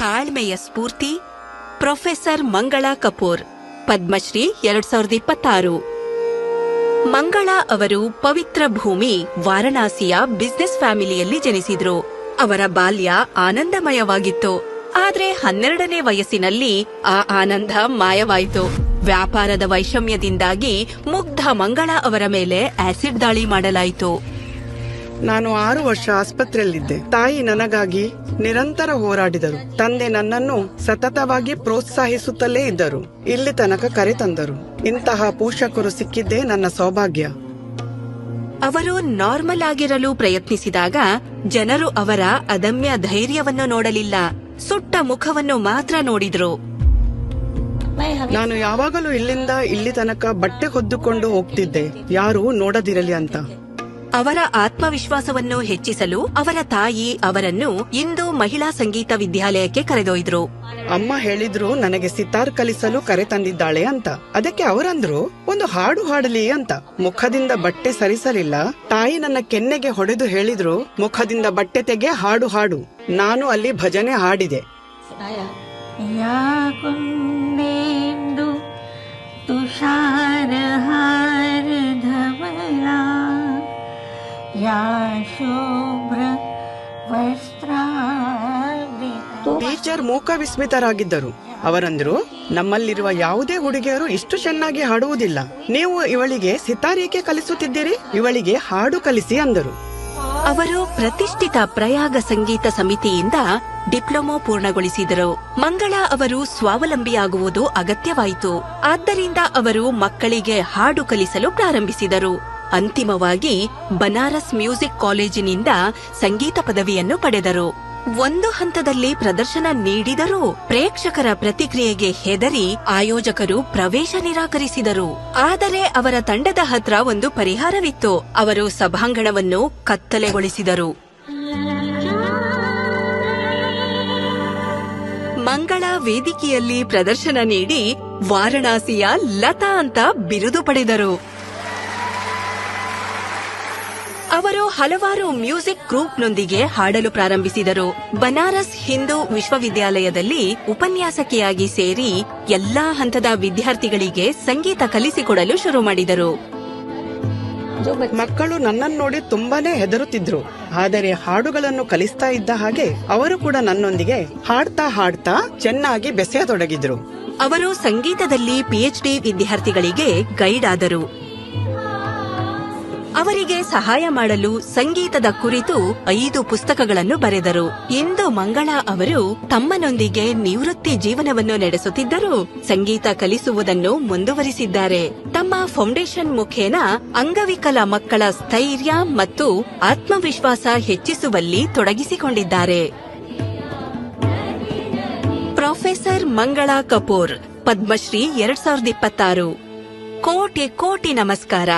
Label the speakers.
Speaker 1: ತಾಳ್ಮೆಯ ಸ್ಫೂರ್ತಿ professor Mangala Kapoor, Padmashri 2026. Mangala ಅವರು ಪವಿತ್ರ ಭೂಮಿ ವಾರಣಾಸಿಯ business ಫ್ಯಾಮಿಲಿಯಲ್ಲಿ ಜನಿಸಿದ್ರು. ಅವರ ಬಾಲ್ಯ ಆನಂದಮಯವಾಗಿತ್ತು. ಆದ್ರೆ 12ನೇ ವಯಸ್ಸಿನಲ್ಲಿ ಆ ಆನಂದ ಮಾಯವಾಯಿತು. ವ್ಯಾಪಾರದ ವೈಷಮ್ಯದಿಂದಾಗಿ ಮುಗ್ಧ ಮಂಗಳಾ ಅವರ ಮೇಲೆ ಆಸಿಡ್ ದಾಳಿ ಮಾಡಲಾಯಿತು.
Speaker 2: ನಾನು 6 ವರ್ಷ ಆಸ್ಪತ್ರೆಯಲ್ಲಿದ್ದೆ. ತಾಯಿ ನನಗಾಗಿ ನಿರಂತರ ಹೋರಾಡಿದರು. ತಂದೆ ನನ್ನನ್ನು ಸತತವಾಗಿ ಪ್ರೋತ್ಸಾಹಿಸುತ್ತಲೇ ಇದ್ದರು. ಇಲ್ಲಿ ತನಕ ಕರೆ ತಂದರು. ಇಂತಹ ಪೋಷಕರು ಸಿಕ್ಕಿದ್ದೇ ನನ್ನ ಸೌಭಾಗ್ಯ.
Speaker 1: ಅವರು ನಾರ್ಮಲ್ ಆಗಿರಲು ಪ್ರಯತ್ನಿಸಿದಾಗ ಜನರು ಅವರ ಅದಮ್ಯ ಧೈರ್ಯವನ್ನು ನೋಡಲಿಲ್ಲ, ಸುಟ್ಟ ಮುಖವನ್ನು ಮಾತ್ರ ನೋಡಿದ್ರು.
Speaker 2: ನಾನು ಯಾವಾಗಲೂ ಇಲ್ಲಿಂದ ಇಲ್ಲಿ ತನಕ ಬಟ್ಟೆ ಹೊದ್ದುಕೊಂಡು ಹೋಗ್ತಿದ್ದೆ, ಯಾರೂ ನೋಡದಿರಲಿ ಅಂತ.
Speaker 1: ಅವರ ಆತ್ಮವಿಶ್ವಾಸವನ್ನು ಹೆಚ್ಚಿಸಲು ಅವರ ತಾಯಿ ಅವರನ್ನು ಇಂದು ಮಹಿಳಾ ಸಂಗೀತ ವಿದ್ಯಾಲಯಕ್ಕೆ ಕರೆದೊಯ್ದ್ರು.
Speaker 2: ಅಮ್ಮ ಹೇಳಿದ್ರು ನನಗೆ ಸಿತಾರ್ ಕಲಿಸಲು ಕರೆ ತಂದಿದ್ದಾಳೆ ಅಂತ. ಅದಕ್ಕೆ ಅವರಂದ್ರು ಒಂದು ಹಾಡು ಹಾಡಲಿ ಅಂತ. ಮುಖದಿಂದ ಬಟ್ಟೆ ಸರಿಸಲಿಲ್ಲ. ತಾಯಿ ನನ್ನ ಕೆನ್ನೆಗೆ ಹೊಡೆದು ಹೇಳಿದ್ರು, ಮುಖದಿಂದ ಬಟ್ಟೆ ತೆಗೆ, ಹಾಡು ಹಾಡು. ನಾನು ಅಲ್ಲಿ ಭಜನೆ ಹಾಡಿದೆ. ಟೀಚರ್ ಮೂಕ ವಿಸ್ಮಿತರಾಗಿದ್ದರು. ಅವರಂದ್ರು, ನಮ್ಮಲ್ಲಿರುವ ಯಾವುದೇ ಹುಡುಗಿಯರು ಇಷ್ಟು ಚೆನ್ನಾಗಿ ಹಾಡುವುದಿಲ್ಲ. ನೀವು ಇವಳಿಗೆ ಸಿತಾರೇಕೆ ಕಲಿಸುತ್ತಿದ್ದೀರಿ? ಇವಳಿಗೆ ಹಾಡು ಕಲಿಸಿ ಅಂದರು.
Speaker 1: ಅವರು ಪ್ರತಿಷ್ಠಿತ ಪ್ರಯಾಗ ಸಂಗೀತ ಸಮಿತಿಯಿಂದ ಡಿಪ್ಲೊಮಾ ಪೂರ್ಣಗೊಳಿಸಿದರು. ಮಂಗಳಾ ಅವರು ಸ್ವಾವಲಂಬಿಯಾಗುವುದು ಅಗತ್ಯವಾಯಿತು. ಆದ್ದರಿಂದ ಅವರು ಮಕ್ಕಳಿಗೆ ಹಾಡು ಕಲಿಸಲು ಪ್ರಾರಂಭಿಸಿದರು. ಅಂತಿಮವಾಗಿ ಬನಾರಸ್ ಮ್ಯೂಸಿಕ್ ಕಾಲೇಜಿನಿಂದ ಸಂಗೀತ ಪದವಿಯನ್ನು ಪಡೆದರು. ಒಂದು ಹಂತದಲ್ಲಿ ಪ್ರದರ್ಶನ ನೀಡಿದರೂ ಪ್ರೇಕ್ಷಕರ ಪ್ರತಿಕ್ರಿಯೆಗೆ ಹೆದರಿ ಆಯೋಜಕರು ಪ್ರವೇಶ ನಿರಾಕರಿಸಿದರು. ಆದರೆ ಅವರ ತಂಡದ ಹತ್ರ ಒಂದು ಪರಿಹಾರವಿತ್ತು. ಅವರು ಸಭಾಂಗಣವನ್ನು ಕತ್ತಲೆಗೊಳಿಸಿದರು. ಮಂಗಳಾ ವೇದಿಕೆಯಲ್ಲಿ ಪ್ರದರ್ಶನ ನೀಡಿ ವಾರಣಾಸಿಯ ಲತಾ ಅಂತ ಬಿರುದು ಪಡೆದರು. ಅವರು ಹಲವಾರು ಮ್ಯೂಸಿಕ್ ಗ್ರೂಪ್ನೊಂದಿಗೆ ಹಾಡಲು ಪ್ರಾರಂಭಿಸಿದರು. ಬನಾರಸ್ ಹಿಂದೂ ವಿಶ್ವವಿದ್ಯಾಲಯದಲ್ಲಿ ಉಪನ್ಯಾಸಕಿಯಾಗಿ ಸೇರಿ ಎಲ್ಲಾ ಹಂತದ ವಿದ್ಯಾರ್ಥಿಗಳಿಗೆ ಸಂಗೀತ ಕಲಿಸಿಕೊಡಲು ಶುರು ಮಾಡಿದರು.
Speaker 2: ಮಕ್ಕಳು ನನ್ನನ್ನು ನೋಡಿ ತುಂಬಾನೇ ಹೆದರುತ್ತಿದ್ರು. ಆದರೆ ಹಾಡುಗಳನ್ನು ಕಲಿಸ್ತಾ ಇದ್ದ ಹಾಗೆ ಅವರು ಕೂಡ ನನ್ನೊಂದಿಗೆ ಹಾಡ್ತಾ ಹಾಡ್ತಾ ಚೆನ್ನಾಗಿ ಬೆಸೆಯತೊಡಗಿದ್ರು.
Speaker 1: ಅವರು ಸಂಗೀತದಲ್ಲಿ PhD ವಿದ್ಯಾರ್ಥಿಗಳಿಗೆ ಗೈಡ್ ಆದರು. ಅವರಿಗೆ ಸಹಾಯ ಮಾಡಲು ಸಂಗೀತದ ಕುರಿತು 5 ಪುಸ್ತಕಗಳನ್ನು ಬರೆದರು. ಇಂದು ಮಂಗಳಾ ಅವರು ತಮ್ಮನೊಂದಿಗೆ ನಿವೃತ್ತಿ ಜೀವನವನ್ನು ನಡೆಸುತ್ತಿದ್ದರೂ ಸಂಗೀತ ಕಲಿಸುವುದನ್ನು ಮುಂದುವರಿಸಿದ್ದಾರೆ. ತಮ್ಮ ಫೌಂಡೇಶನ್ ಮುಖೇನ ಅಂಗವಿಕಲ ಮಕ್ಕಳ ಸ್ಥೈರ್ಯ ಮತ್ತು ಆತ್ಮವಿಶ್ವಾಸ ಹೆಚ್ಚಿಸುವಲ್ಲಿ ತೊಡಗಿಸಿಕೊಂಡಿದ್ದಾರೆ. ಪ್ರೊಫೆಸರ್ ಮಂಗಳಾ ಕಪೂರ್, ಪದ್ಮಶ್ರೀ 2026. ಕೋಟಿ ಕೋಟಿ ನಮಸ್ಕಾರ.